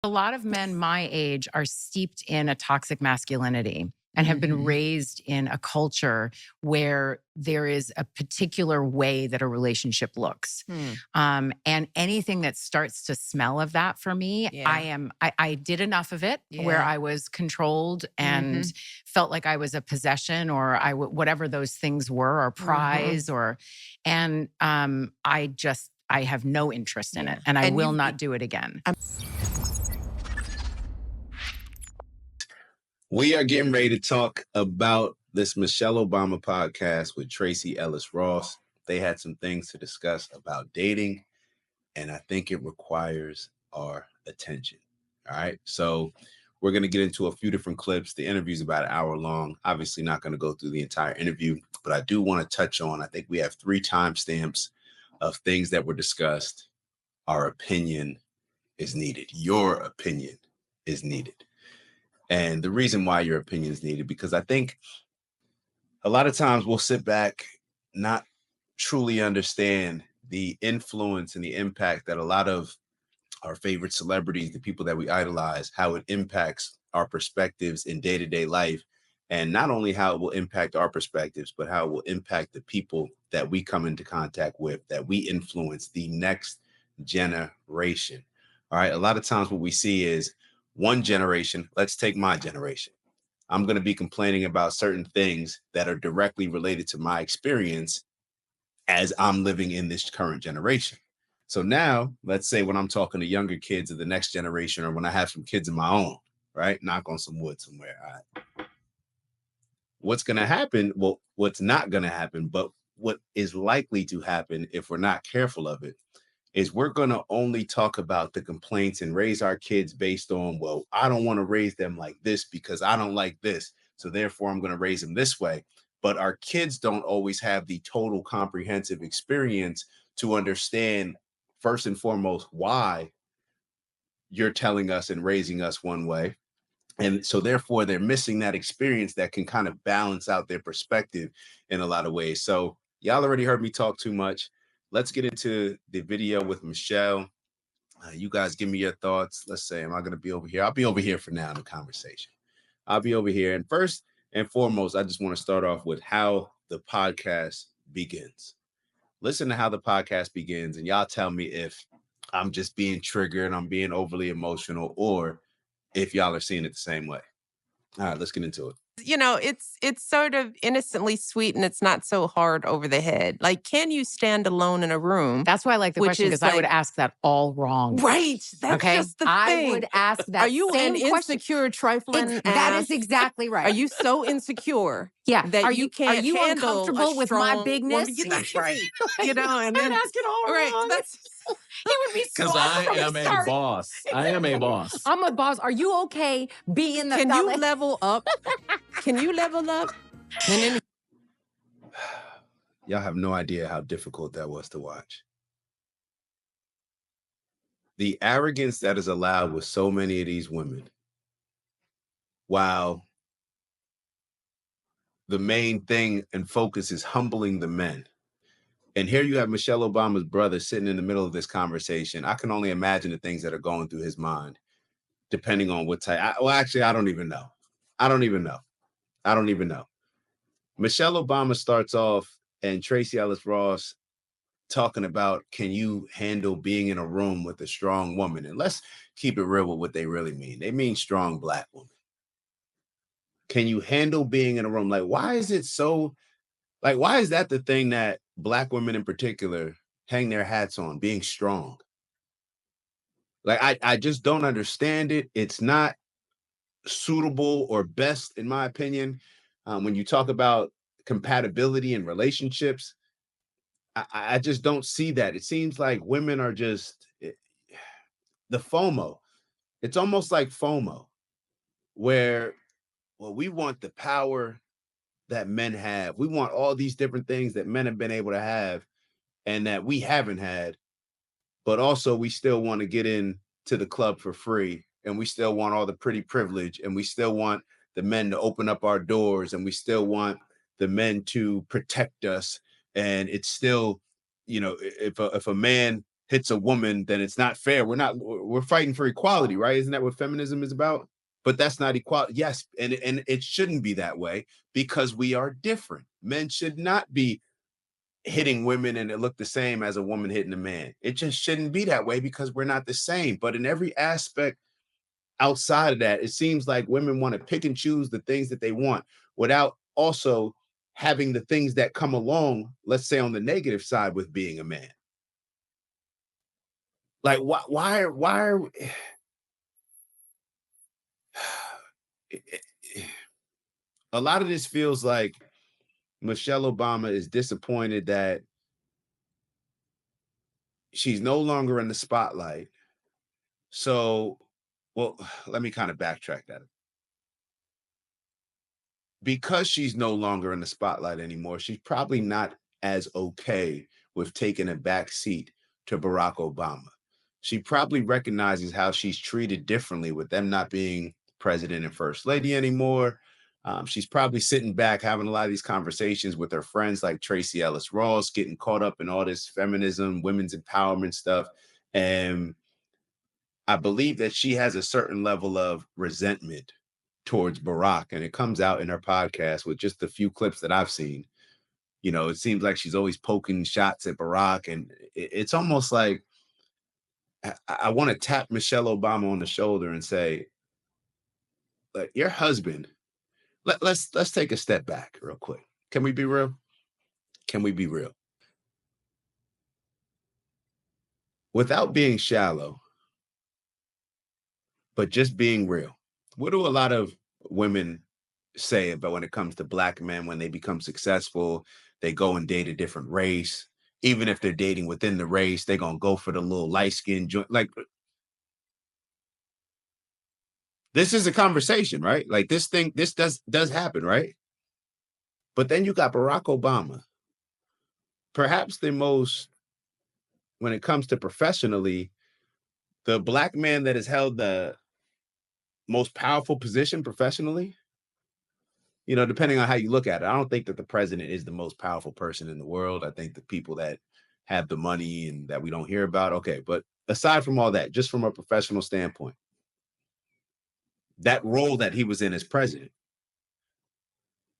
A lot of men my age are steeped in a toxic masculinity and have been raised in a culture where there is a particular way that a relationship looks. And anything that starts to smell of that for me, I did enough of it where I was controlled and felt like I was a possession or whatever those things were, or prize, and I have no interest in it, and I will not do it again. We are getting ready to talk about this Michelle Obama podcast with Tracee Ellis Ross. They had some things to discuss about dating, and I think it requires our attention. All right. So we're going to get into a few different clips. The interview is about an hour long. Obviously not going to go through the entire interview, but I do want to touch on, I think we have 3 timestamps of things that were discussed. Our opinion is needed. Your opinion is needed. And the reason why your opinion is needed, because I think a lot of times we'll sit back, not truly understand the influence and the impact that a lot of our favorite celebrities, the people that we idolize, how it impacts our perspectives in day-to-day life. And not only how it will impact our perspectives, but how it will impact the people that we come into contact with, that we influence, the next generation. All right. A lot of times what we see is one generation. Let's take my generation. I'm going to be complaining about certain things that are directly related to my experience as I'm living in this current generation. So now, let's say when I'm talking to younger kids of the next generation, or when I have some kids of my own, right? Knock on some wood somewhere. All right. What's going to happen? Well, what's not going to happen, but what is likely to happen if we're not careful of it, is we're going to only talk about the complaints and raise our kids based on, well, I don't want to raise them like this because I don't like this, so therefore I'm going to raise them this way. But our kids don't always have the total comprehensive experience to understand, first and foremost, why you're telling us and raising us one way. And so therefore they're missing that experience that can kind of balance out their perspective in a lot of ways. So y'all already heard me talk too much. Let's get into the video with Michelle. You guys give me your thoughts. Let's say, am I going to be over here? I'll be over here for now in the conversation. I'll be over here. And first and foremost, I just want to start off with how the podcast begins. Listen to how the podcast begins, and y'all tell me if I'm just being triggered, I'm being overly emotional, or if y'all are seeing it the same way. All right, let's get into it. You know, it's sort of innocently sweet, and it's not so hard over the head. Like, can you stand alone in a room? That's why I like the question, because I would ask that all wrong. Right. That's just the thing. I would ask that. Are you same an question. insecure trifling That ass? is exactly right. Are you so insecure? Yeah. That you can't Are you handle uncomfortable with my bigness? Woman? That's right. You know, and then I'd ask it all wrong. That's He would be because I am a boss. I am a boss. I'm a boss. Are you okay being the Can you level up? Can you level up? And then y'all have no idea how difficult that was to watch. The arrogance that is allowed with so many of these women, while the main thing and focus is humbling the men. And here you have Michelle Obama's brother sitting in the middle of this conversation. I can only imagine the things that are going through his mind, depending on what type. Actually, I don't even know. I don't even know. Michelle Obama starts off, and Tracee Ellis Ross talking about, can you handle being in a room with a strong woman? And let's keep it real with what they really mean. They mean strong Black woman. Can you handle being in a room? Like, why is it so, like, why is that the thing that Black women in particular hang their hats on, being strong? Like, I just don't understand it. It's not suitable or best, in my opinion. When you talk about compatibility in relationships, I just don't see that. It seems like women are just the FOMO. It's almost like FOMO, where, well, we want the power that men have. We want all these different things that men have been able to have and that we haven't had. But also we still want to get in to the club for free, and we still want all the pretty privilege, and we still want the men to open up our doors, and we still want the men to protect us. And it's still, you know, if a man hits a woman, then it's not fair. We're fighting for equality, right? Isn't that what feminism is about? But that's not equality. Yes, and it shouldn't be that way because we are different. Men should not be hitting women and it look the same as a woman hitting a man. It just shouldn't be that way because we're not the same. But in every aspect outside of that, it seems like women want to pick and choose the things that they want without also having the things that come along, let's say on the negative side with being a man. Like why are a lot of this feels like Michelle Obama is disappointed that she's no longer in the spotlight. So, well, let me kind of backtrack that. Because she's no longer in the spotlight anymore, she's probably not as okay with taking a back seat to Barack Obama. She probably recognizes how she's treated differently with them not being president and first lady anymore. She's probably sitting back having a lot of these conversations with her friends like Tracee Ellis Ross, getting caught up in all this feminism, women's empowerment stuff. And I believe that she has a certain level of resentment towards Barack, and it comes out in her podcast with just a few clips that I've seen. You know, it seems like she's always poking shots at Barack, and it's almost like I want to tap Michelle Obama on the shoulder and say, like, your husband. Let's take a step back real quick. Can we be real? Can we be real? Without being shallow, but just being real. What do a lot of women say about when it comes to Black men when they become successful? They go and date a different race. Even if they're dating within the race, they're gonna go for the little light skin joint. Like, this is a conversation, right? Like this does happen, right? But then you got Barack Obama, perhaps the most, when it comes to professionally, the Black man that has held the most powerful position professionally. You know, depending on how you look at it, I don't think that the president is the most powerful person in the world. I think the people that have the money and that we don't hear about, okay. But aside from all that, just from a professional standpoint, that role that he was in as president,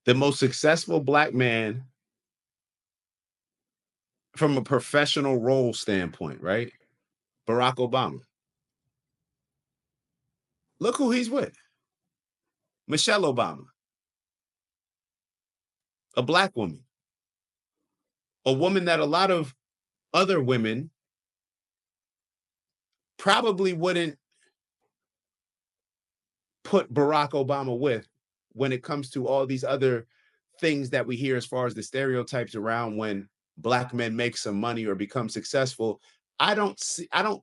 the most successful Black man from a professional role standpoint, right? Barack Obama. Look who he's with. Michelle Obama, a Black woman, a woman that a lot of other women probably wouldn't put Barack Obama with when it comes to all these other things that we hear as far as the stereotypes around when Black men make some money or become successful. I don't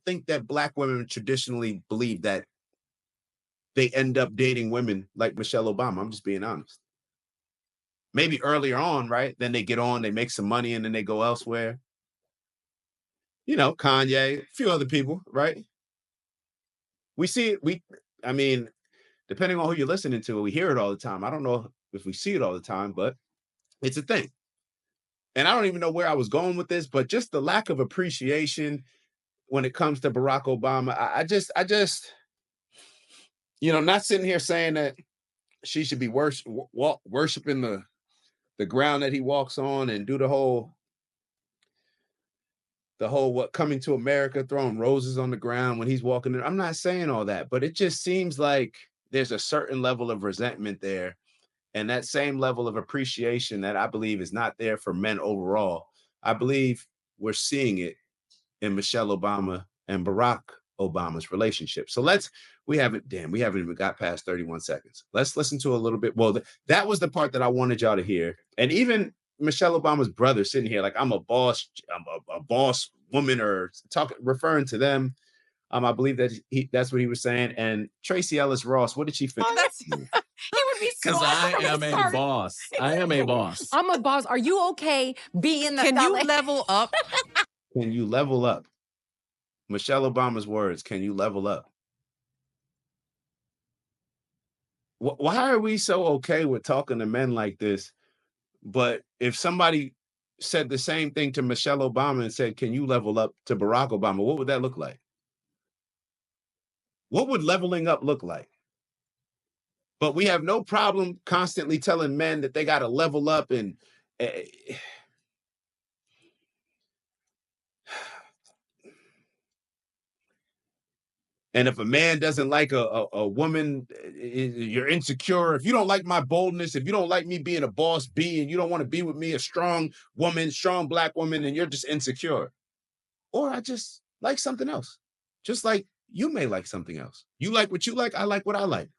think that Black women traditionally believe that they end up dating women like Michelle Obama. I'm just being honest. Maybe earlier on, right? Then they get on, they make some money, and then they go elsewhere. You know, Kanye, a few other people, right? We see it. I mean, depending on who you're listening to, we hear it all the time. I don't know if we see it all the time, but it's a thing. And I don't even know where I was going with this, but just the lack of appreciation when it comes to Barack Obama. I just, you know, not sitting here saying that she should be worshiping the ground that he walks on and do the whole what coming to America, throwing roses on the ground when he's walking in. I'm not saying all that, but it just seems like there's a certain level of resentment there. And that same level of appreciation that I believe is not there for men overall. I believe we're seeing it in Michelle Obama and Barack Obama's relationship. So we haven't even got past 31 seconds. Let's listen to a little bit. Well, that was the part that I wanted y'all to hear. And even Michelle Obama's brother sitting here like, I'm a boss woman, or referring to them. I believe that that's what he was saying. And Tracee Ellis Ross, what did she think? He would be Because I am a boss. I am a boss. I'm a boss. Are you okay being the Can you level up? Can you level up? Michelle Obama's words, can you level up? Why are we so okay with talking to men like this? But if somebody said the same thing to Michelle Obama and said, can you level up to Barack Obama? What would that look like? What would leveling up look like? But we have no problem constantly telling men that they got to level up and and if a man doesn't like a woman, you're insecure. If you don't like my boldness, if you don't like me being a boss B and you don't want to be with me, a strong woman, strong black woman, and you're just insecure. Or I just like something else. Just like you may like something else. You like what you like, I like what I like.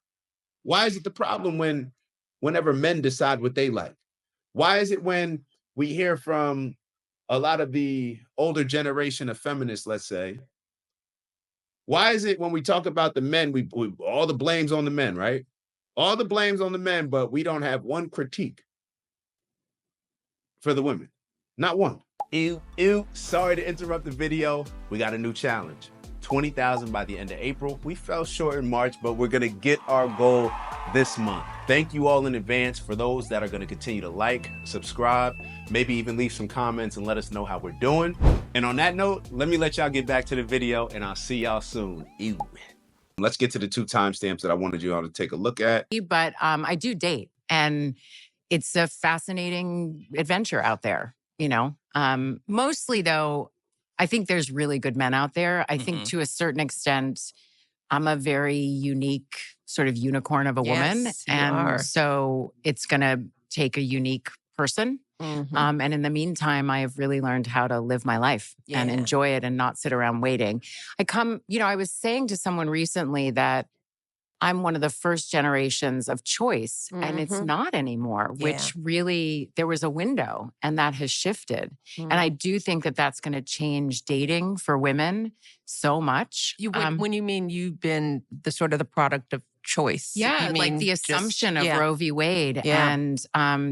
Why is it the problem whenever men decide what they like? Why is it when we hear from a lot of the older generation of feminists, let's say, why is it when we talk about the men, we all the blame's on the men, right? All the blame's on the men, but we don't have one critique for the women. Not one. Ew, sorry to interrupt the video. We got a new challenge. 20,000 by the end of April. We fell short in March, but we're gonna get our goal this month. Thank you all in advance for those that are gonna continue to like, subscribe, maybe even leave some comments and let us know how we're doing. And on that note, let me let y'all get back to the video and I'll see y'all soon. Ew. Let's get to the 2 timestamps that I wanted you all to take a look at. But I do date, and it's a fascinating adventure out there, you know. Mostly though, I think there's really good men out there. I think to a certain extent, I'm a very unique sort of unicorn of a woman. Yes, you And are. so it's going to take a unique person. And in the meantime, I have really learned how to live my life and Yeah. enjoy it and not sit around waiting. I was saying to someone recently that I'm one of the first generations of choice, and it's not anymore, which really, there was a window and that has shifted. And I do think that that's going to change dating for women so much. When you mean you've been the sort of the product of choice. Yeah, you like mean the assumption of Roe v. Wade and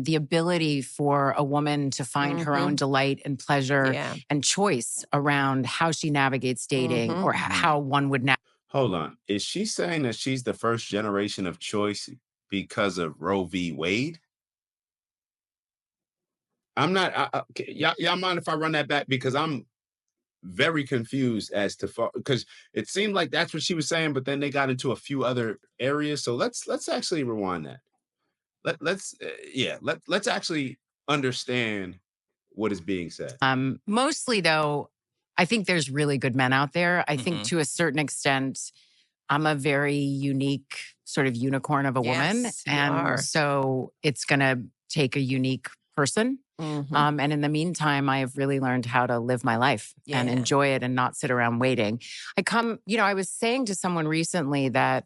the ability for a woman to find her own delight and pleasure and choice around how she navigates dating or how one would navigate. Hold on. Is she saying that she's the first generation of choice because of Roe v. Wade? I'm not. Y'all mind if I run that back? Because I'm very confused as to, because it seemed like that's what she was saying, but then they got into a few other areas. So let's actually rewind that. Let's actually understand what is being said. Mostly though, I think there's really good men out there. I think to a certain extent, I'm a very unique sort of unicorn of a woman. Yes, you And are. so it's going to take a unique person. And in the meantime, I have really learned how to live my life and enjoy it and not sit around waiting. I was saying to someone recently that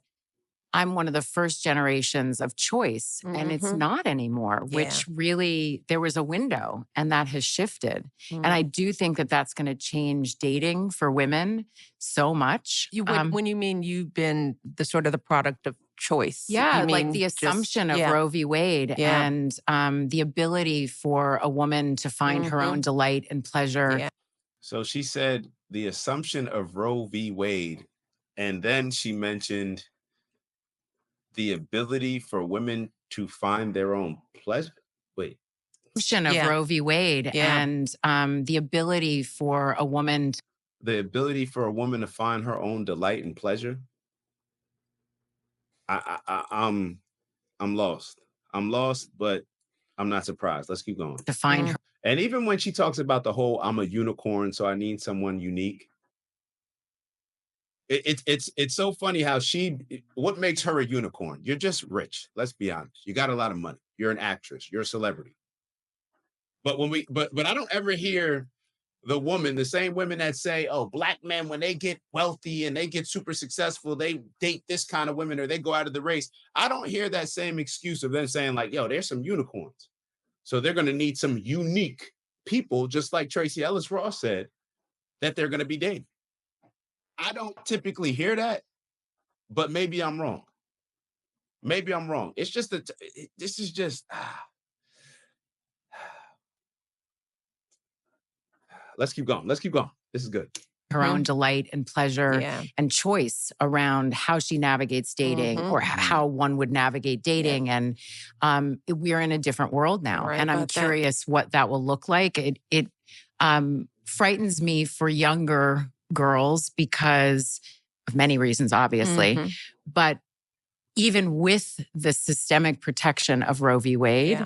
I'm one of the first generations of choice, and it's not anymore, which really, there was a window and that has shifted. And I do think that that's going to change dating for women so much. When you mean you've been the sort of the product of choice. Yeah, you like mean the just- assumption of yeah. Roe v. Wade and the ability for a woman to find her own delight and pleasure. Yeah. So she said the assumption of Roe v. Wade, and then she mentioned the ability for women to find their own pleasure. Wait. Assumption of Roe v. Wade and the ability for a woman to find her own delight and pleasure. I'm lost. I'm lost, but I'm not surprised. Let's keep going. to find her. And even when she talks about the whole I'm a unicorn, so I need someone unique. It's so funny how what makes her a unicorn? You're just rich. Let's be honest. You got a lot of money. You're an actress. You're a celebrity. But but I don't ever hear the same women that say, oh, black men, when they get wealthy and they get super successful, they date this kind of women or they go out of the race. I don't hear that same excuse of them saying like, yo, there's some unicorns. So they're going to need some unique people, just like Tracee Ellis Ross said, that they're going to be dating. I don't typically hear that, but maybe I'm wrong. Maybe I'm wrong. It's just that this is just, let's keep going. Let's keep going. This is good. her own delight and pleasure Yeah. and choice around how she navigates dating or how one would navigate dating. And we're in a different world now. Right and I'm about that. curious what that will look like. It frightens me for younger girls because of many reasons, obviously. But even with the systemic protection of Roe v. Wade,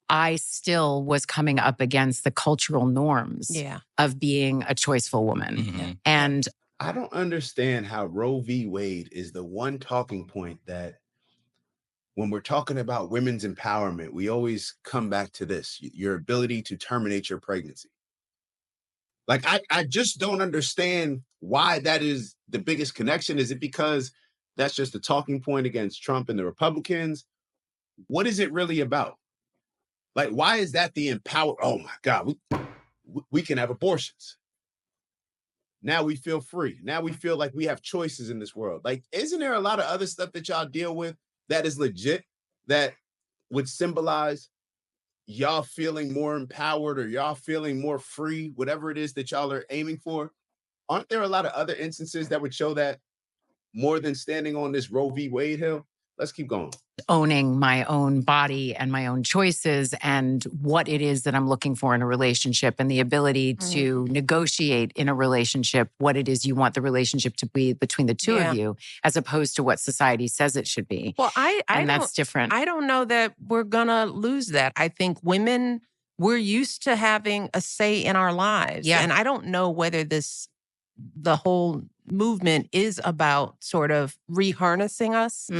I still was coming up against the cultural norms of being a choiceful woman. And I don't understand how Roe v. Wade is the one talking point that when we're talking about women's empowerment, we always come back to this, your ability to terminate your pregnancy. Like, I just don't understand why that is the biggest connection. Is it because that's just a talking point against Trump and the Republicans? What is it really about? Like, why is that the empower? Oh my God, we can have abortions. Now we feel free. Now we feel like we have choices in this world. Like, isn't there a lot of other stuff that y'all deal with that is legit, that would symbolize y'all feeling more empowered or y'all feeling more free, whatever it is that y'all are aiming for? Aren't there a lot of other instances that would show that more than standing on this Roe v. Wade hill? Let's keep going. Owning my own body and my own choices and what it is that I'm looking for in a relationship and the ability to negotiate in a relationship what it is you want the relationship to be between the two of you, as opposed to what society says it should be. Well, that's different. I don't know that we're going to lose that. I think women, we're used to having a say in our lives. Yeah. And I don't know whether the whole movement is about sort of reharnessing us,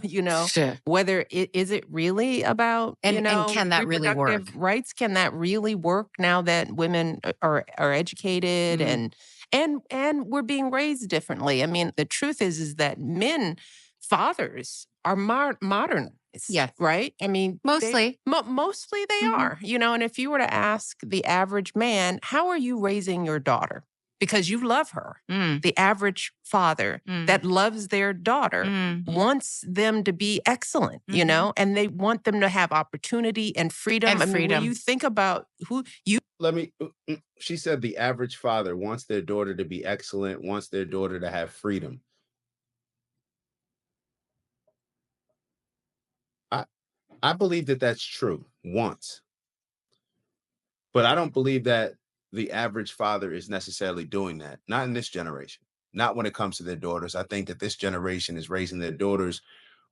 you know, whether is it really about, and and can that really work? Reproductive rights? Can that really work now that women are educated and we're being raised differently? I mean, the truth is that fathers are modernized. Yes. Right? I mean, mostly they are, and if you were to ask the average man, how are you raising your daughter? Because you love her. The average father that loves their daughter wants them to be excellent, and they want them to have opportunity and freedom. I mean, when you think about she said the average father wants their daughter to be excellent, wants their daughter to have freedom. I believe that that's true once, but I don't believe that the average father is necessarily doing that. Not in this generation. Not when it comes to their daughters. I think that this generation is raising their daughters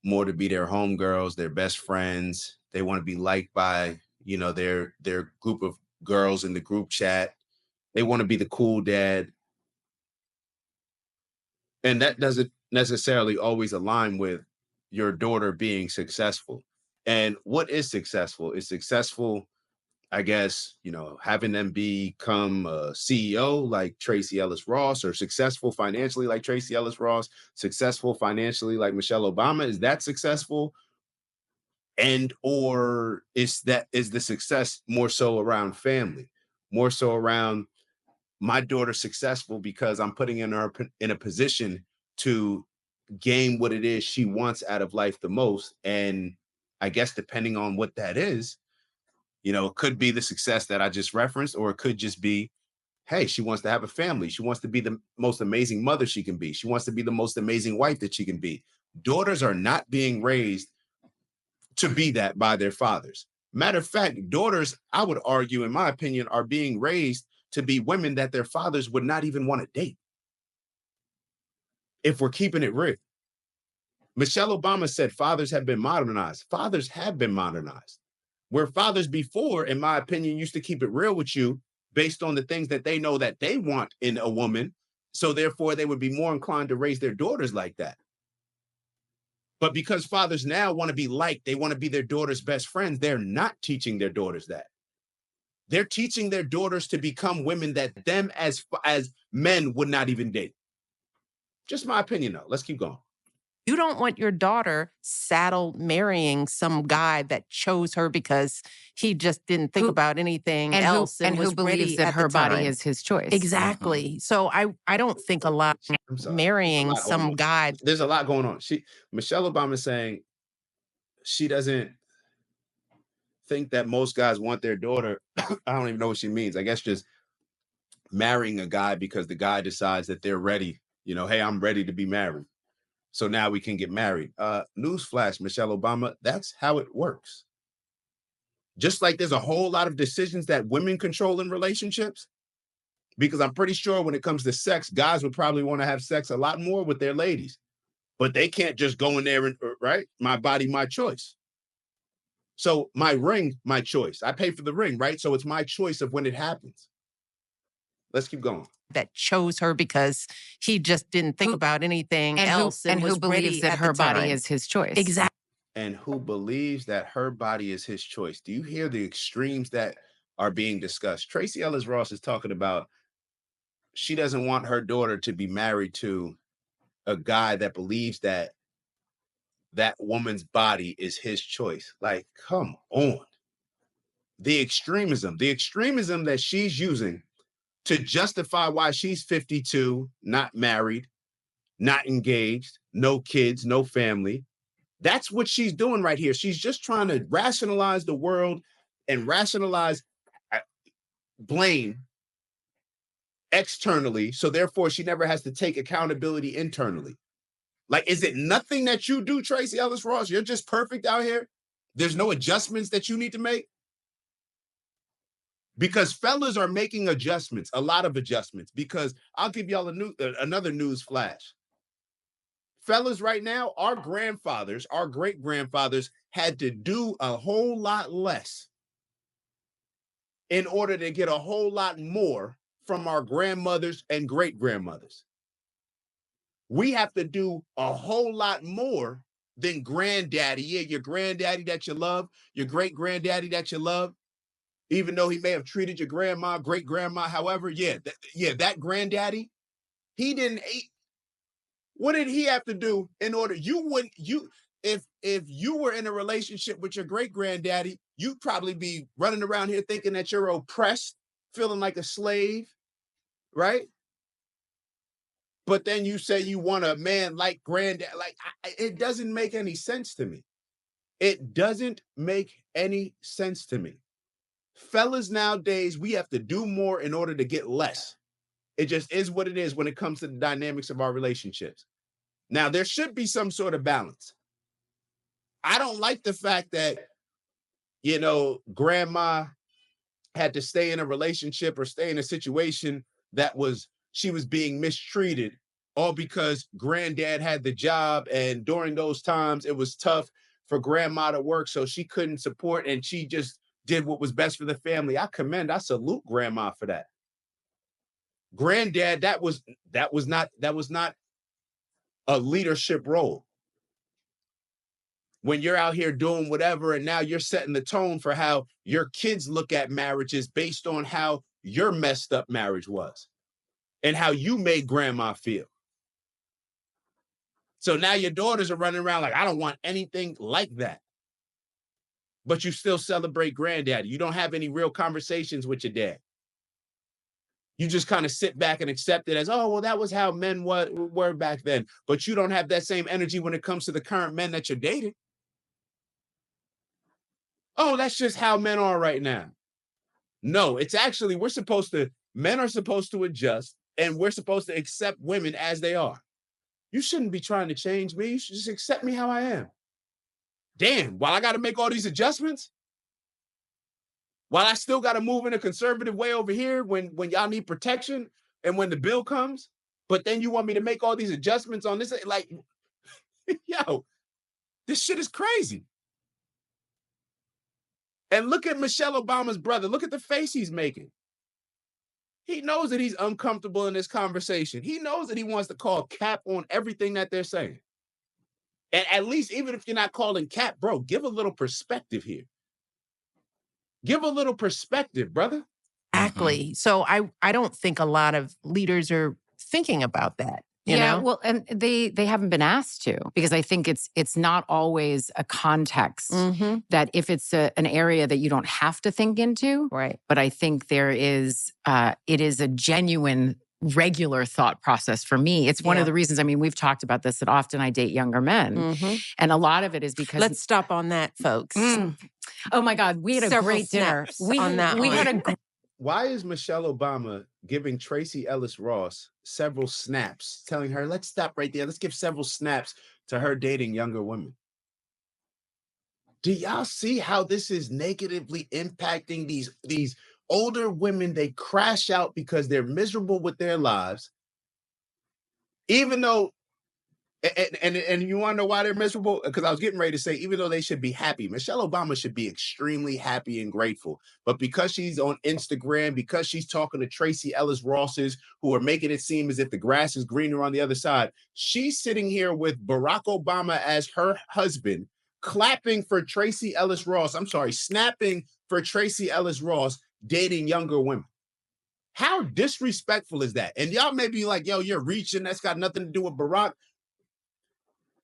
more to be their homegirls, their best friends. They want to be liked by, their group of girls in the group chat. They want to be the cool dad. And that doesn't necessarily always align with your daughter being successful. And what is successful? Is successful, I guess, having them become a CEO like Tracee Ellis Ross, or successful financially like Tracee Ellis Ross, successful financially like Michelle Obama. Is that successful? Or is the success more so around family, more so around my daughter successful because I'm putting her in a position to gain what it is she wants out of life the most? And I guess depending on what that is, it could be the success that I just referenced, or it could just be, hey, she wants to have a family. She wants to be the most amazing mother she can be. She wants to be the most amazing wife that she can be. Daughters are not being raised to be that by their fathers. Matter of fact, daughters, I would argue, in my opinion, are being raised to be women that their fathers would not even want to date. If we're keeping it real. Michelle Obama said fathers have been modernized. Fathers have been modernized. Where fathers before, in my opinion, used to keep it real with you based on the things that they know that they want in a woman. So therefore, they would be more inclined to raise their daughters like that. But because fathers now want to be liked, they want to be their daughter's best friends, they're not teaching their daughters that. They're teaching their daughters to become women that them as men would not even date. Just my opinion, though. Let's keep going. You don't want your daughter saddle marrying some guy that chose her because he just didn't think about anything else and who believes that her body is his choice. Exactly. So I don't think a lot marrying some guy. There's a lot going on. Michelle Obama is saying she doesn't think that most guys want their daughter. I don't even know what she means. I guess just marrying a guy because the guy decides that they're ready. You know, hey, I'm ready to be married. So now we can get married. Newsflash, Michelle Obama, that's how it works. Just like there's a whole lot of decisions that women control in relationships, because I'm pretty sure when it comes to sex, guys would probably want to have sex a lot more with their ladies, but they can't just go in there and, right? My body, my choice. So my ring, my choice. I pay for the ring, right? So it's my choice of when it happens. Let's keep going. That chose her because he just didn't think about anything else and was who believes that her body is his choice. Exactly. And who believes that her body is his choice. Do you hear the extremes that are being discussed? Tracee Ellis Ross is talking about she doesn't want her daughter to be married to a guy that believes that that woman's body is his choice. Like, come on. The extremism that she's using to justify why she's 52, not married, not engaged, no kids, no family. That's what she's doing right here. She's just trying to rationalize the world and rationalize blame externally. So therefore, she never has to take accountability internally. Like, is it nothing that you do, Tracee Ellis Ross? You're just perfect out here. There's no adjustments that you need to make. Because fellas are making adjustments, a lot of adjustments. Because I'll give y'all another news flash. Fellas, right now, our grandfathers, our great-grandfathers had to do a whole lot less in order to get a whole lot more from our grandmothers and great-grandmothers. We have to do a whole lot more than granddaddy. Yeah, your granddaddy that you love, your great-granddaddy that you love, even though he may have treated your grandma, great-grandma, however, that granddaddy, he didn't eat. What did he have to do in order? If you were in a relationship with your great granddaddy, you'd probably be running around here thinking that you're oppressed, feeling like a slave, right? But then you say you want a man like granddad. Like, it doesn't make any sense to me. It doesn't make any sense to me. Fellas nowadays, we have to do more in order to get less. It just is what it is when it comes to the dynamics of our relationships. Now, there should be some sort of balance. I don't like the fact that, grandma had to stay in a relationship or stay in a situation that she was being mistreated, all because granddad had the job. And during those times, it was tough for grandma to work, so she couldn't support, and she just did what was best for the family. I salute grandma for that. Granddad, that was not a leadership role. When you're out here doing whatever, and now you're setting the tone for how your kids look at marriages based on how your messed up marriage was and how you made grandma feel. So now your daughters are running around like, I don't want anything like that. But you still celebrate granddaddy. You don't have any real conversations with your dad. You just kind of sit back and accept it as, oh, well, that was how men were back then. But you don't have that same energy when it comes to the current men that you're dating. Oh, that's just how men are right now. No, it's actually, men are supposed to adjust, and we're supposed to accept women as they are. You shouldn't be trying to change me. You should just accept me how I am. Damn, while I got to make all these adjustments, while I still got to move in a conservative way over here when y'all need protection and when the bill comes, but then you want me to make all these adjustments on this, like, yo, this shit is crazy. And look at Michelle Obama's brother. Look at the face he's making. He knows that he's uncomfortable in this conversation. He knows that he wants to call cap on everything that they're saying. And at least, even if you're not calling cap, bro, give a little perspective here. Give a little perspective, brother. Exactly. So I don't think a lot of leaders are thinking about that. You know? Well, and they haven't been asked to, because I think it's not always a context that if it's an area that you don't have to think into, right? But I think it is a genuine, regular thought process for me. It's one of the reasons, I mean, we've talked about this, that often I date younger men. And a lot of it is because... Let's stop on that, folks. Oh my God, we had a great dinner. On that we had a... Why is Michelle Obama giving Tracee Ellis Ross several snaps, telling her, let's stop right there. Let's give several snaps to her dating younger women. Do y'all see how this is negatively impacting these older women? They crash out because they're miserable with their lives, even though, and you want to know why they're miserable? Because I was getting ready to say, even though they should be happy, Michelle Obama should be extremely happy and grateful. But because she's on Instagram, because she's talking to Tracee Ellis Rosses, who are making it seem as if the grass is greener on the other side, she's sitting here with Barack Obama as her husband, clapping for Tracee Ellis Ross. I'm sorry, snapping for Tracee Ellis Ross dating younger women. How disrespectful is that? And y'all may be like, yo, you're reaching. That's got nothing to do with Barack.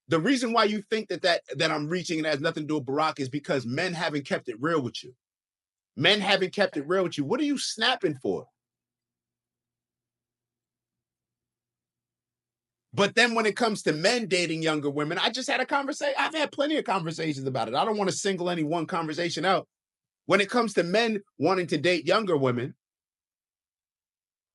The reason why you think that I'm reaching and has nothing to do with Barack is because men haven't kept it real with you. Men haven't kept it real with you. What are you snapping for? But then when it comes to men dating younger women, I just had a conversation. I've had plenty of conversations about it. I don't want to single any one conversation out. When it comes to men wanting to date younger women,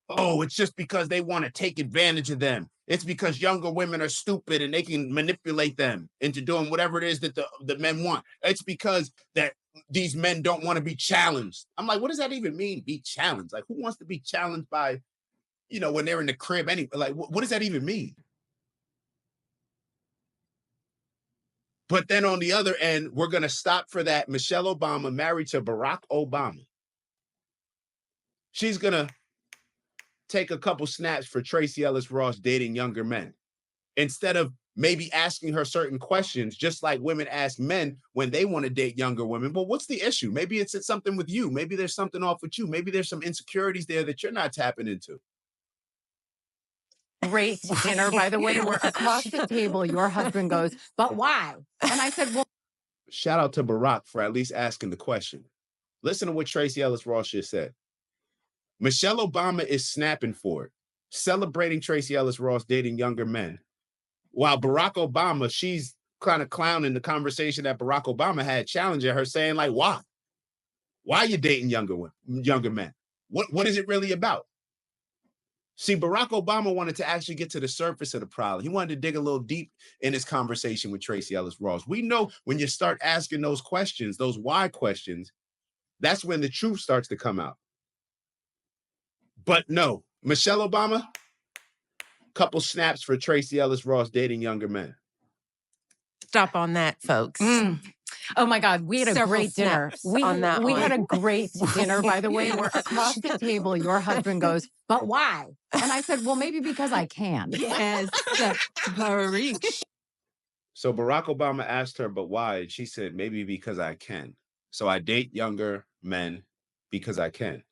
oh, it's just because they want to take advantage of them. It's because younger women are stupid and they can manipulate them into doing whatever it is that the men want. It's because that these men don't want to be challenged. I'm like, what does that even mean, be challenged? Like, who wants to be challenged by, when they're in the crib? Anyway, like, what does that even mean? But then on the other end, we're going to stop for that. Michelle Obama married to Barack Obama. She's going to take a couple snaps for Tracee Ellis Ross dating younger men, instead of maybe asking her certain questions, just like women ask men when they want to date younger women. Well, what's the issue? Maybe it's something with you. Maybe there's something off with you. Maybe there's some insecurities there that you're not tapping into. Great dinner, by the way. We're across the table. Your husband goes, but why? And I said, well. Shout out to Barack for at least asking the question. Listen to what Tracee Ellis Ross just said. Michelle Obama is snapping for it, celebrating Tracee Ellis Ross dating younger men. While Barack Obama, she's kind of clowning the conversation that Barack Obama had, challenging her, saying like, why? Why are you dating younger men? What is it really about? See, Barack Obama wanted to actually get to the surface of the problem. He wanted to dig a little deep in his conversation with Tracee Ellis Ross. We know when you start asking those questions, those why questions, that's when the truth starts to come out. But no, Michelle Obama, couple snaps for Tracee Ellis Ross dating younger men. Stop on that, folks. Oh my God, we had a great dinner. We had a great dinner, by the way. We're across the table. Your husband goes, but why? And I said, well, maybe because I can. Yes. So Barack Obama asked her, but why? And she said, maybe because I can. So I date younger men because I can.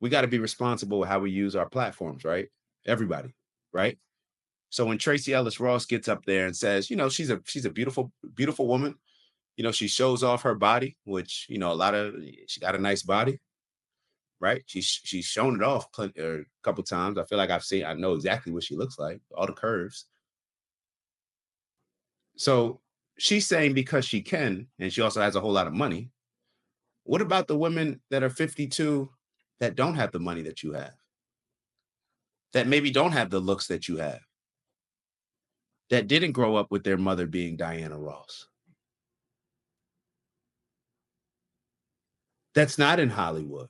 We got to be responsible with how we use our platforms, right? Everybody, right? So when Tracee Ellis Ross gets up there and says, she's a beautiful, beautiful woman, she shows off her body, which, she got a nice body, right? She's shown it off a couple times. I feel like I know exactly what she looks like, all the curves. So she's saying because she can, and she also has a whole lot of money. What about the women that are 52 that don't have the money that you have? That maybe don't have the looks that you have? That didn't grow up with their mother being Diana Ross? That's not in Hollywood?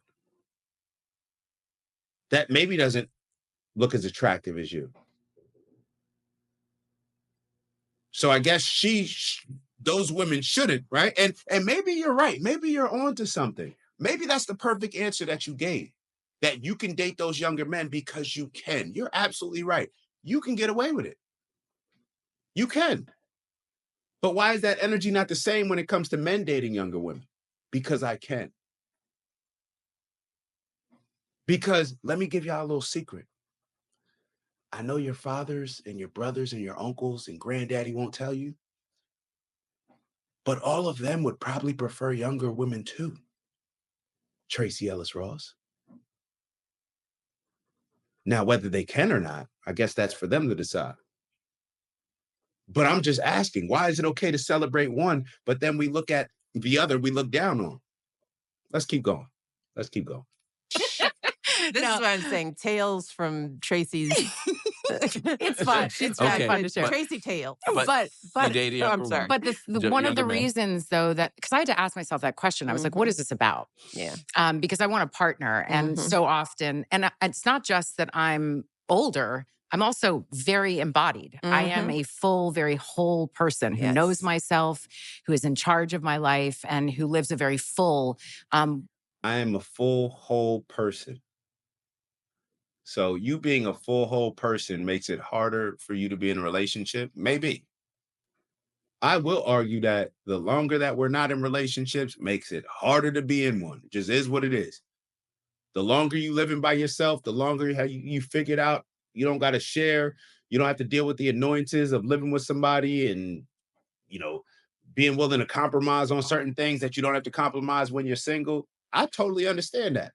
That maybe doesn't look as attractive as you? So I guess those women shouldn't, right? And maybe you're right. Maybe you're onto something. Maybe that's the perfect answer that you gave, that you can date those younger men because you can. You're absolutely right. You can get away with it. You can. But why is that energy not the same when it comes to men dating younger women? Because I can. Because let me give y'all a little secret. I know your fathers and your brothers and your uncles and granddaddy won't tell you, but all of them would probably prefer younger women too. Tracee Ellis Ross. Now, whether they can or not, I guess that's for them to decide. But I'm just asking, why is it okay to celebrate one, but then we look at the other, we look down on? Let's keep going. Let's keep going. This is what I'm saying. Tales from Tracee's. It's fun. It's Okay, very fun to share. Tracee tales. But I'm sorry. But one of the reasons, though, that because I had to ask myself that question, I was like, "What is this about?" Yeah. Because I want a partner, and so often, and it's not just that I'm older. I'm also very embodied. I am a full, very whole person who knows myself, who is in charge of my life, and who lives a very full. I am a full, whole person. So you being a full, whole person makes it harder for you to be in a relationship? Maybe. I will argue that the longer that we're not in relationships makes it harder to be in one. It just is what it is. The longer you living by yourself, the longer you figured out you don't got to share. You don't have to deal with the annoyances of living with somebody and, being willing to compromise on certain things that you don't have to compromise when you're single. I totally understand that.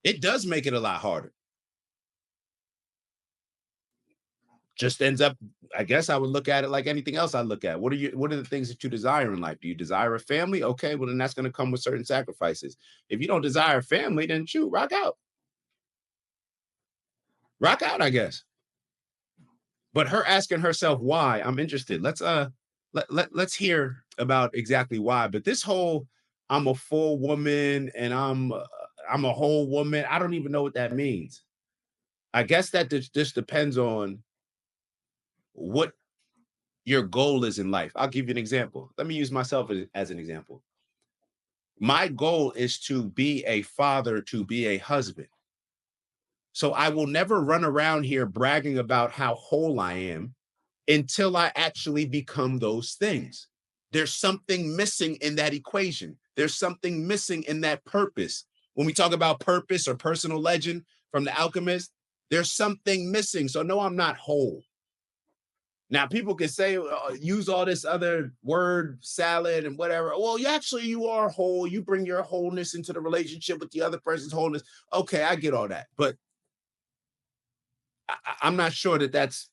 It does make it a lot harder. Just ends up, I guess I would look at it like anything else I look at. What are the things that you desire in life? Do you desire a family? Okay, well, then that's going to come with certain sacrifices. If you don't desire a family, then shoot, rock out. Rock out, I guess. But her asking herself why, I'm interested. Let's hear about exactly why. But this whole I'm a full woman and I'm a whole woman, I don't even know what that means. I guess that just depends on what your goal is in life. I'll give you an example. Let me use myself as an example. My goal is to be a father, to be a husband. So I will never run around here bragging about how whole I am until I actually become those things. There's something missing in that equation. There's something missing in that purpose. When we talk about purpose or personal legend from The Alchemist, there's something missing. So no, I'm not whole. Now, people can say, use all this other word salad and whatever. Well, you are whole. You bring your wholeness into the relationship with the other person's wholeness. Okay, I get all that. But I'm not sure that that's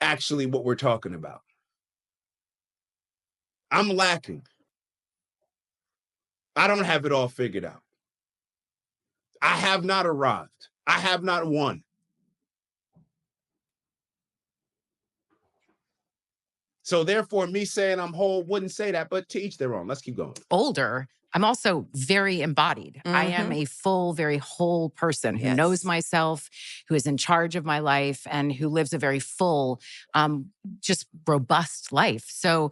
actually what we're talking about. I'm lacking. I don't have it all figured out. I have not arrived. I have not won. So therefore, me saying I'm whole wouldn't say that, but to each their own. Let's keep going. Older, I'm also very embodied. I am a full, very whole person who knows myself, who is in charge of my life, and who lives a very full, just robust life. So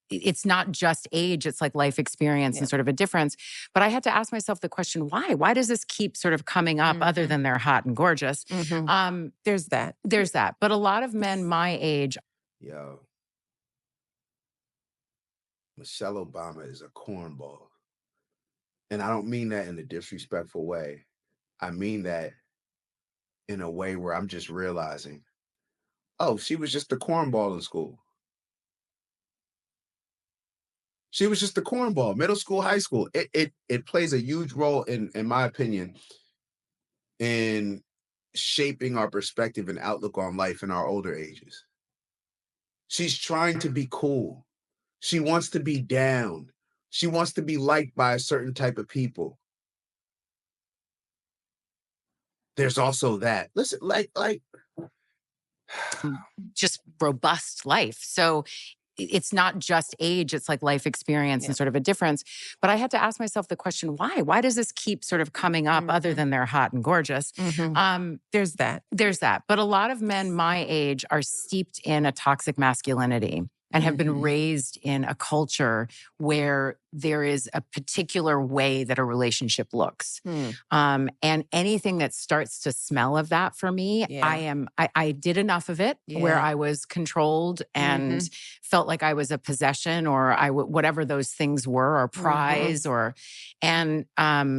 it's not just age, it's like life experience and sort of a difference. But I had to ask myself the question, why? Why does this keep sort of coming up other than they're hot and gorgeous? There's that. There's that. But a lot of men my age. Yo, Michelle Obama is a cornball. And I don't mean that in a disrespectful way. I mean that in a way where I'm just realizing, oh, she was just a cornball in school. She was just a cornball, middle school, high school. It plays a huge role, in my opinion, in shaping our perspective and outlook on life in our older ages. She's trying to be cool. She wants to be down. She wants to be liked by a certain type of people. There's also that. Listen, like just robust life. So it's not just age, it's like life experience and sort of a difference. But I had to ask myself the question, why? Why does this keep sort of coming up other than they're hot and gorgeous? There's that. There's that. But a lot of men my age are steeped in a toxic masculinity and have been raised in a culture where there is a particular way that a relationship looks. And anything that starts to smell of that for me, I did enough of it where I was controlled and felt like I was a possession or whatever those things were, or prize and I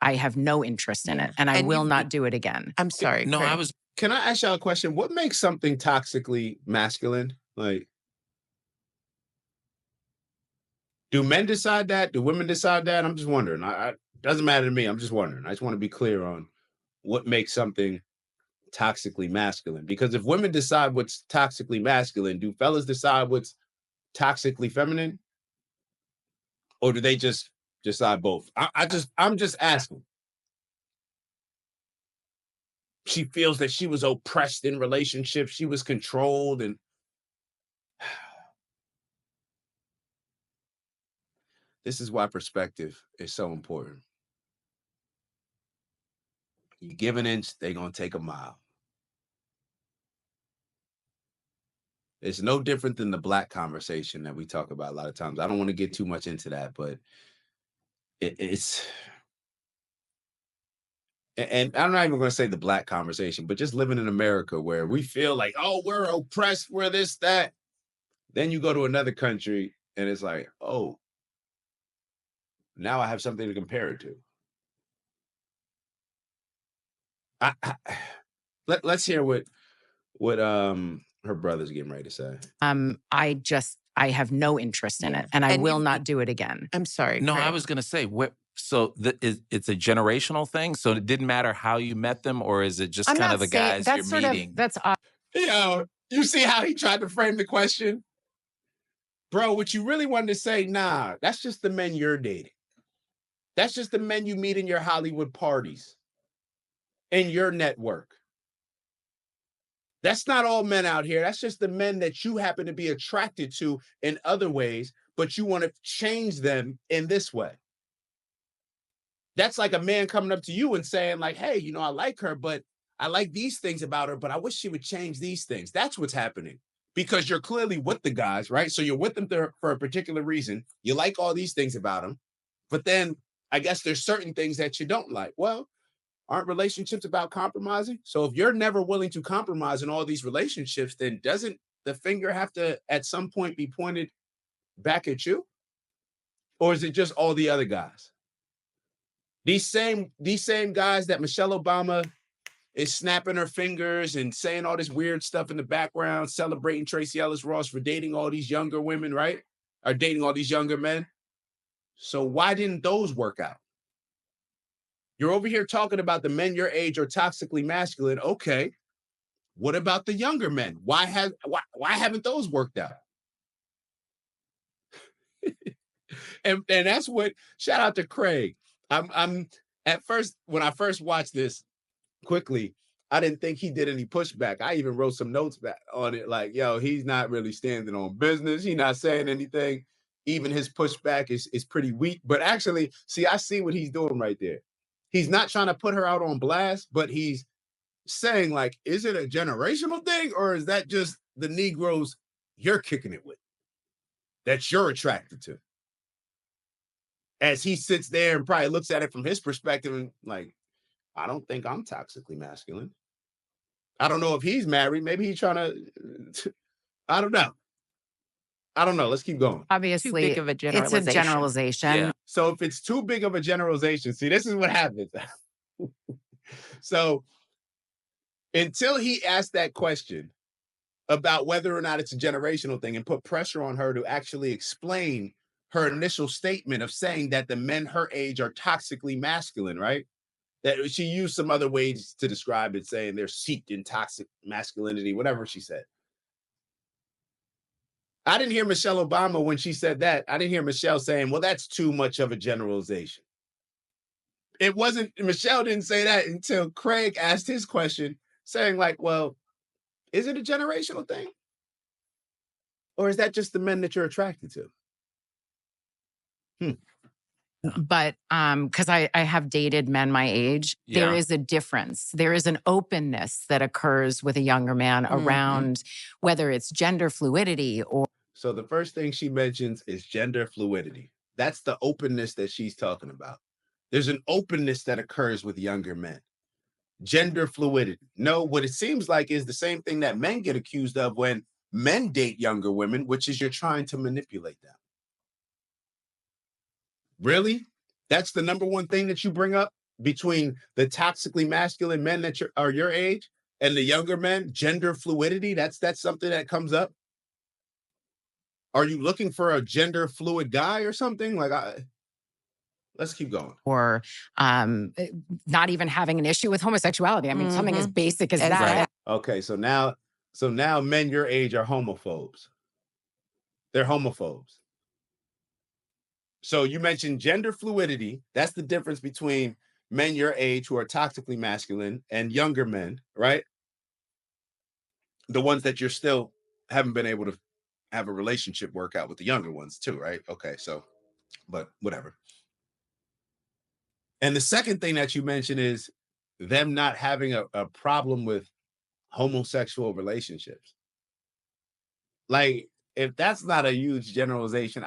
have no interest in it, and I will not do it again. I'm sorry. No, Craig. Can I ask y'all a question? What makes something toxically masculine? Like, do men decide that? Do women decide that? I'm just wondering. Doesn't matter to me. I'm just wondering. I just want to be clear on what makes something toxically masculine. Because if women decide what's toxically masculine, do fellas decide what's toxically feminine? Or do they just Decide both. I'm just asking. She feels that she was oppressed in relationships. She was controlled, and this is why perspective is so important. You give an inch, they're going to take a mile. It's no different than the Black conversation that we talk about a lot of times. I don't want to get too much into that, but it's, and I'm not even going to say the Black conversation, but just living in America where we feel like, oh, we're oppressed, we're this, that. Then you go to another country and it's like, oh, now I have something to compare it to. Let's hear what her brother's getting ready to say. I have no interest in it, and I will not do it again. I'm sorry. No, Craig. I was going to say, it's a generational thing. So it didn't matter how you met them, or is it just kind of the guys you're meeting? You see how he tried to frame the question? Bro, what you really wanted to say, nah, that's just the men you're dating. That's just the men you meet in your Hollywood parties, in your network. That's not all men out here. That's just the men that you happen to be attracted to in other ways, but you want to change them in this way. That's like a man coming up to you and saying like, hey, you know, I like her, but I like these things about her, but I wish she would change these things. That's what's happening because you're clearly with the guys, right? So you're with them for a particular reason. You like all these things about them, but then I guess there's certain things that you don't like. Well, aren't relationships about compromising? So if you're never willing to compromise in all these relationships, then doesn't the finger have to at some point be pointed back at you? Or is it just all the other guys? These same guys that Michelle Obama is snapping her fingers and saying all this weird stuff in the background, celebrating Tracee Ellis Ross for dating all these younger women, right? Or dating all these younger men. So why didn't those work out? You're over here talking about the men your age are toxically masculine. Okay. What about the younger men? Why haven't those worked out? and that's what, shout out to Craig. I'm at first, when I first watched this quickly, I didn't think he did any pushback. I even wrote some notes back on it. Like, yo, he's not really standing on business. He's not saying anything. Even his pushback is pretty weak, but actually, see, I see what he's doing right there. He's not trying to put her out on blast, but he's saying like, is it a generational thing or is that just the Negroes you're kicking it with that you're attracted to? As he sits there and probably looks at it from his perspective and like, I don't think I'm toxically masculine. I don't know if he's married. Maybe he's trying to, I don't know. Let's keep going. Obviously, too big of a generalization. It's a generalization. Yeah. So if it's too big of a generalization, see, this is what happens. So until he asked that question about whether or not it's a generational thing and put pressure on her to actually explain her initial statement of saying that the men her age are toxically masculine, right? That she used some other ways to describe it, saying they're seeped in toxic masculinity, whatever she said. I didn't hear Michelle Obama when she said that. I didn't hear Michelle saying, well, that's too much of a generalization. It wasn't, Michelle didn't say that until Craig asked his question, saying like, well, is it a generational thing? Or is that just the men that you're attracted to? But because I have dated men my age, there is a difference. There is an openness that occurs with a younger man around whether it's gender fluidity or. So the first thing she mentions is gender fluidity. That's the openness that she's talking about. There's an openness that occurs with younger men. Gender fluidity. No, what it seems like is the same thing that men get accused of when men date younger women, which is you're trying to manipulate them. Really? That's the number one thing that you bring up between the toxically masculine men that are your age and the younger men? Gender fluidity? That's something that comes up? Are you looking for a gender fluid guy or something? Like, let's keep going. Or not even having an issue with homosexuality. I mean, something as basic as that. Right. Okay, so now men your age are homophobes. They're homophobes. So you mentioned gender fluidity. That's the difference between men your age who are toxically masculine and younger men, right? The ones that you're still haven't been able to have a relationship work out with the younger ones too, right? Okay, so, but whatever. And the second thing that you mentioned is them not having a problem with homosexual relationships. Like, if that's not a huge generalization,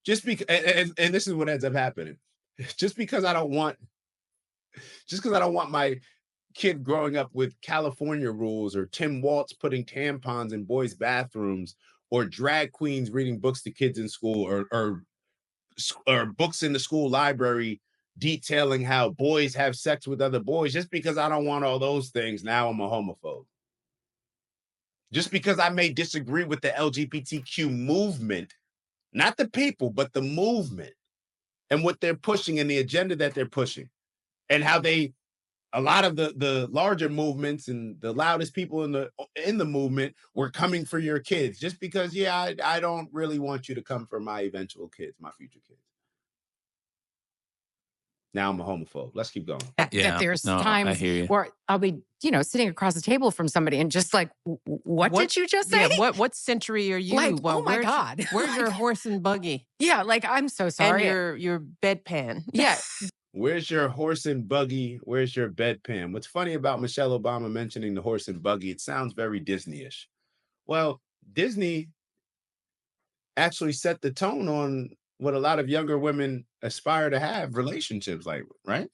just because, and this is what ends up happening. Just because I don't want my kid growing up with California rules, or Tim Waltz putting tampons in boys' bathrooms, or drag queens reading books to kids in school, or books in the school library detailing how boys have sex with other boys. Just because I don't want all those things, now I'm a homophobe. Just because I may disagree with the LGBTQ movement, not the people, but the movement and what they're pushing and the agenda that they're pushing, and how a lot of the larger movements and the loudest people in the movement were coming for your kids. Just because, yeah, I don't really want you to come for my eventual kids, my future kids. Now I'm a homophobe. Let's keep going. That there's times where I'll be, sitting across the table from somebody and just like, what did you just say? Yeah, what century are you? Like, oh my God. Where's your horse and buggy? Yeah, like, I'm so sorry. And your bedpan. Yeah. Where's your horse and buggy? Where's your bedpan? What's funny about Michelle Obama mentioning the horse and buggy, it sounds very Disney-ish. Well, Disney actually set the tone on what a lot of younger women aspire to have relationships like, right?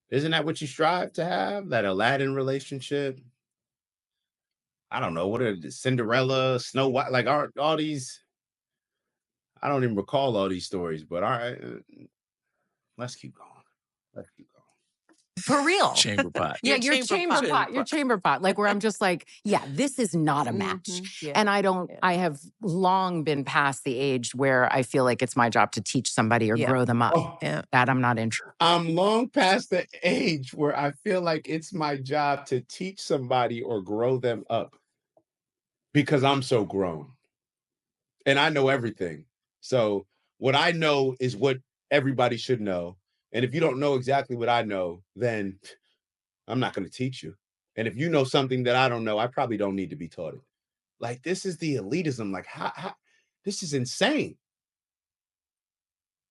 Isn't that what you strive to have? That Aladdin relationship? I don't know. What are Cinderella, Snow White, like all these? I don't even recall all these stories, but all right, let's keep going. Let's keep going. For real. Chamber pot. Yeah, your chamber pot. Your chamber pot. Like, where I'm just like, yeah, this is not a match. Yeah. And I have long been past the age where I feel like it's my job to teach somebody or grow them up. Oh, that I'm not interested. I'm long past the age where I feel like it's my job to teach somebody or grow them up, because I'm so grown and I know everything. So what I know is what everybody should know. And if you don't know exactly what I know, then I'm not going to teach you. And if you know something that I don't know, I probably don't need to be taught it. Like, this is the elitism. Like, how this is insane.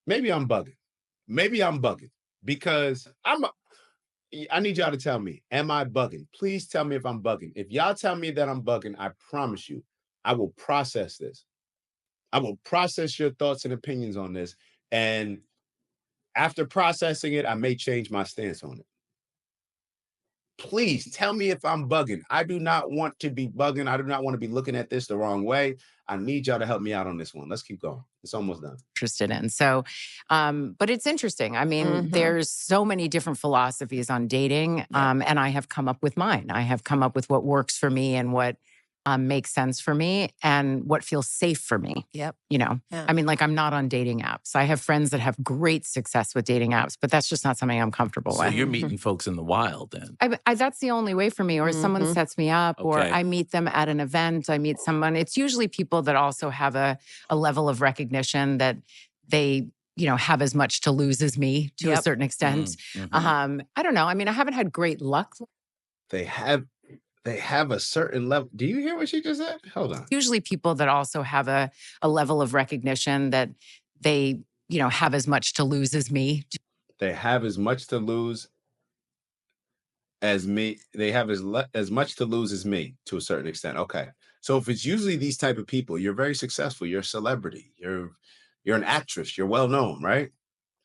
Maybe I'm bugging because I need y'all to tell me, am I bugging? Please tell me if I'm bugging. If y'all tell me that I'm bugging, I promise you, I will process this. I will process your thoughts and opinions on this. And after processing it, I may change my stance on it. Please tell me if I'm bugging. I do not want to be bugging. I do not want to be looking at this the wrong way. I need y'all to help me out on this one. Let's keep going. It's almost done. Interested in. So, but it's interesting. I mean, there's so many different philosophies on dating, and I have come up with mine. I have come up with what works for me and what makes sense for me and what feels safe for me. Yep. I mean, like, I'm not on dating apps. I have friends that have great success with dating apps, but that's just not something I'm comfortable with. So you're meeting folks in the wild then? That's the only way for me. Or someone sets me up, or I meet them at an event. I meet someone. It's usually people that also have a level of recognition that they have as much to lose as me to a certain extent. I don't know. I mean, I haven't had great luck. They have a certain level. Do you hear what she just said? Hold on. Usually people that also have a level of recognition that they, have as much to lose as me. They have as much to lose as me. They have as much to lose as me to a certain extent. Okay. So if it's usually these type of people, you're very successful, you're a celebrity, you're an actress, you're well known, right?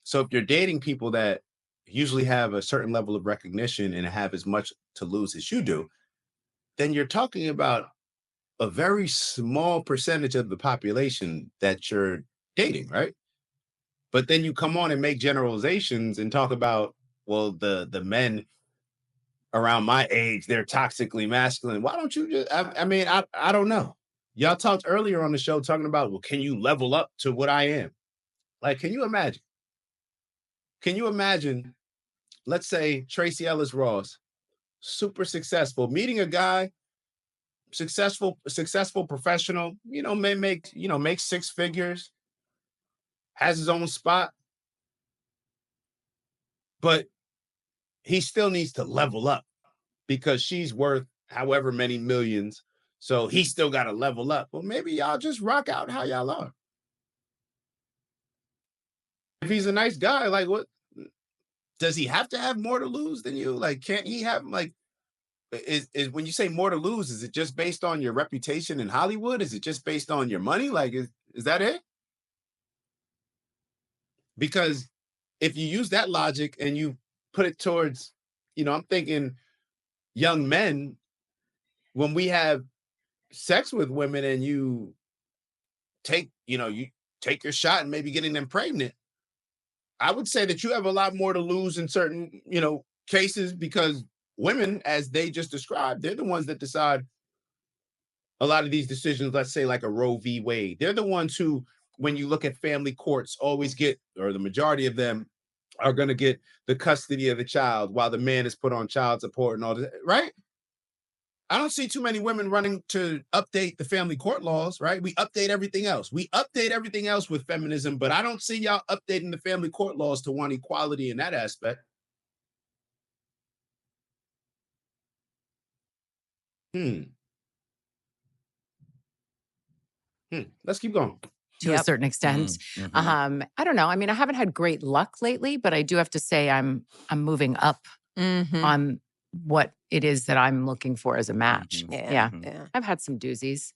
So if you're dating people that usually have a certain level of recognition and have as much to lose as you do, then you're talking about a very small percentage of the population that you're dating, right? But then you come on and make generalizations and talk about, well, the men around my age, they're toxically masculine. Why don't you just, I don't know. Y'all talked earlier on the show talking about, well, can you level up to what I am? Like, can you imagine? Let's say Tracee Ellis Ross, super successful, meeting a guy successful professional, may make six figures, has his own spot, but he still needs to level up because she's worth however many millions. So he still got to level up. Well, maybe y'all just rock out how y'all are. If he's a nice guy, like, what does he have to have more to lose than you? Like, can't he have, like, is when you say more to lose, is it just based on your reputation in Hollywood? Is it just based on your money? Like, is that it? Because if you use that logic and you put it towards, I'm thinking young men, when we have sex with women and you take your shot and maybe getting them pregnant, I would say that you have a lot more to lose in certain, cases, because women, as they just described, they're the ones that decide a lot of these decisions. Let's say like a Roe v. Wade. They're the ones who, when you look at family courts, always get, or the majority of them are going to get the custody of the child while the man is put on child support and all that, right? I don't see too many women running to update the family court laws, right? We update everything else. We update everything else with feminism, but I don't see y'all updating the family court laws to want equality in that aspect. Let's keep going. To a certain extent. I don't know. I mean, I haven't had great luck lately, but I do have to say I'm moving up on what it is that I'm looking for as a match. Yeah. I've had some doozies.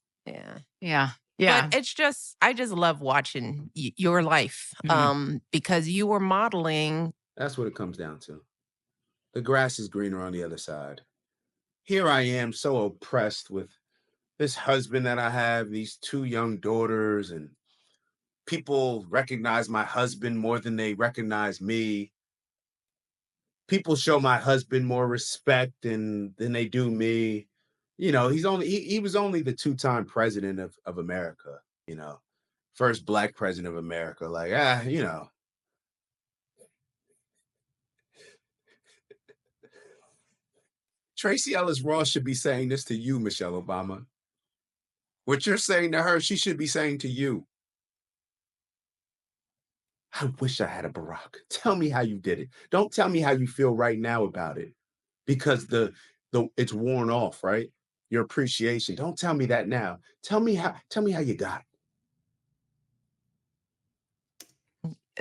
Yeah. But it's just, I just love watching your life because you were modeling. That's what it comes down to. The grass is greener on the other side. Here I am, so oppressed with this husband that I have, these two young daughters, and people recognize my husband more than they recognize me. People show my husband more respect than they do me. He was only the two-time president of America, first Black president of America. Like, Tracee Ellis Ross should be saying this to you, Michelle Obama. What you're saying to her, she should be saying to you. I wish I had a Barack. Tell me how you did it. Don't tell me how you feel right now about it, because it's worn off, right? Your appreciation. Don't tell me that now. Tell me how you got it.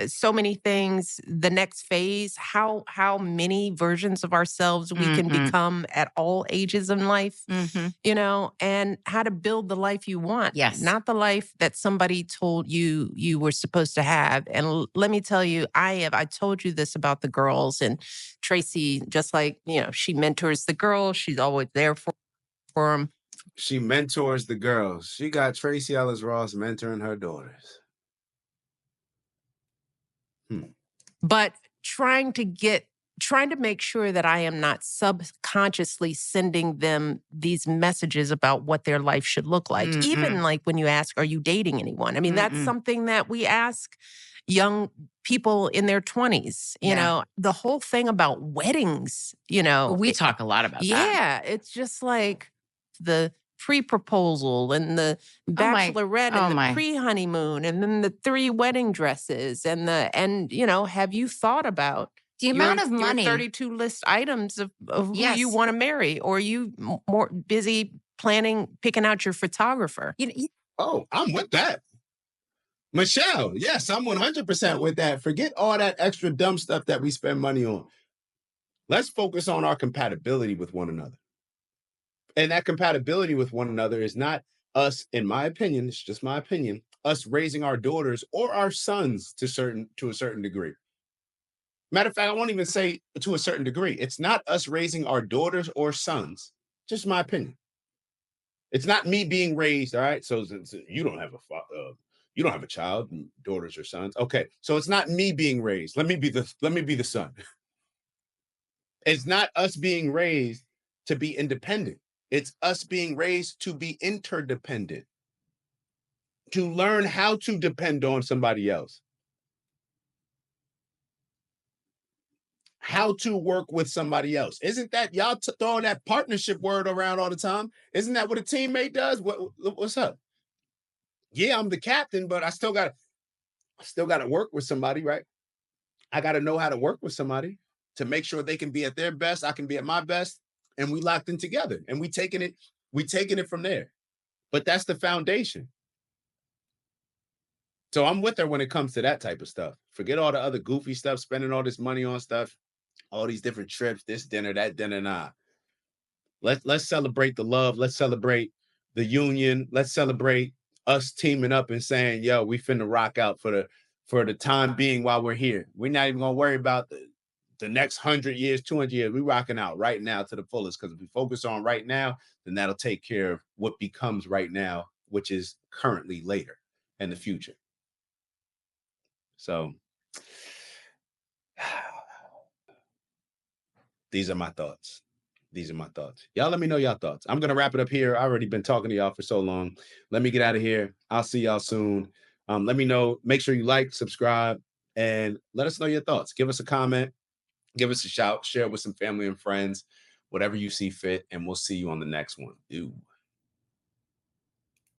So many things, the next phase, how many versions of ourselves we can become at all ages in life, and how to build the life you want. Yes. Not the life that somebody told you were supposed to have. And let me tell you, I told you this about the girls, and Tracee, just like, she mentors the girls. She's always there for them. She mentors the girls. She got Tracee Ellis Ross mentoring her daughters. But trying to make sure that I am not subconsciously sending them these messages about what their life should look like. Even like when you ask, are you dating anyone? I mean, that's something that we ask young people in their 20s, the whole thing about weddings, We talk a lot about that. Yeah, it's just like the pre-proposal and the bachelorette and the pre-honeymoon and then the 3 wedding dresses and have you thought about the amount of money, your 32 list items of who you want to marry, or are you more busy picking out your photographer? Oh, I'm with that. Michelle, yes, I'm 100% with that. Forget all that extra dumb stuff that we spend money on. Let's focus on our compatibility with one another. And that compatibility with one another is not us, in my opinion, it's just my opinion, us raising our daughters or our sons to a certain degree. Matter of fact, I won't even say to a certain degree. It's not us raising our daughters or sons. Just my opinion. It's not me being raised, all right? So you don't have a child, daughters or sons. Okay, so it's not me being raised. Let me be the son. It's not us being raised to be independent. It's us being raised to be interdependent, to learn how to depend on somebody else. how to work with somebody else. Isn't that y'all throwing that partnership word around all the time? Isn't that what a teammate does? What's up? Yeah, I'm the captain, but I still got to work with somebody, right? I got to know how to work with somebody to make sure they can be at their best, I can be at my best, and we locked in together, and we taking it from there. But that's the foundation. So I'm with her when it comes to that type of stuff. Forget all the other goofy stuff, spending all this money on stuff, all these different trips, this dinner, that dinner. Nah. Let's celebrate the love. Let's celebrate the union. Let's celebrate us teaming up and saying, yo, we finna rock out for the time being while we're here. We're not even gonna worry about the next 100 years, 200 years. We're rocking out right now to the fullest, because if we focus on right now, then that'll take care of what becomes right now, which is currently later in the future. So these are my thoughts. Y'all let me know y'all thoughts. I'm going to wrap it up here. I've already been talking to y'all for so long. Let me get out of here. I'll see y'all soon. Let me know. Make sure you like, subscribe, and let us know your thoughts. Give us a comment. Give us a shout. Share it with some family and friends. Whatever you see fit. And we'll see you on the next one. Ew.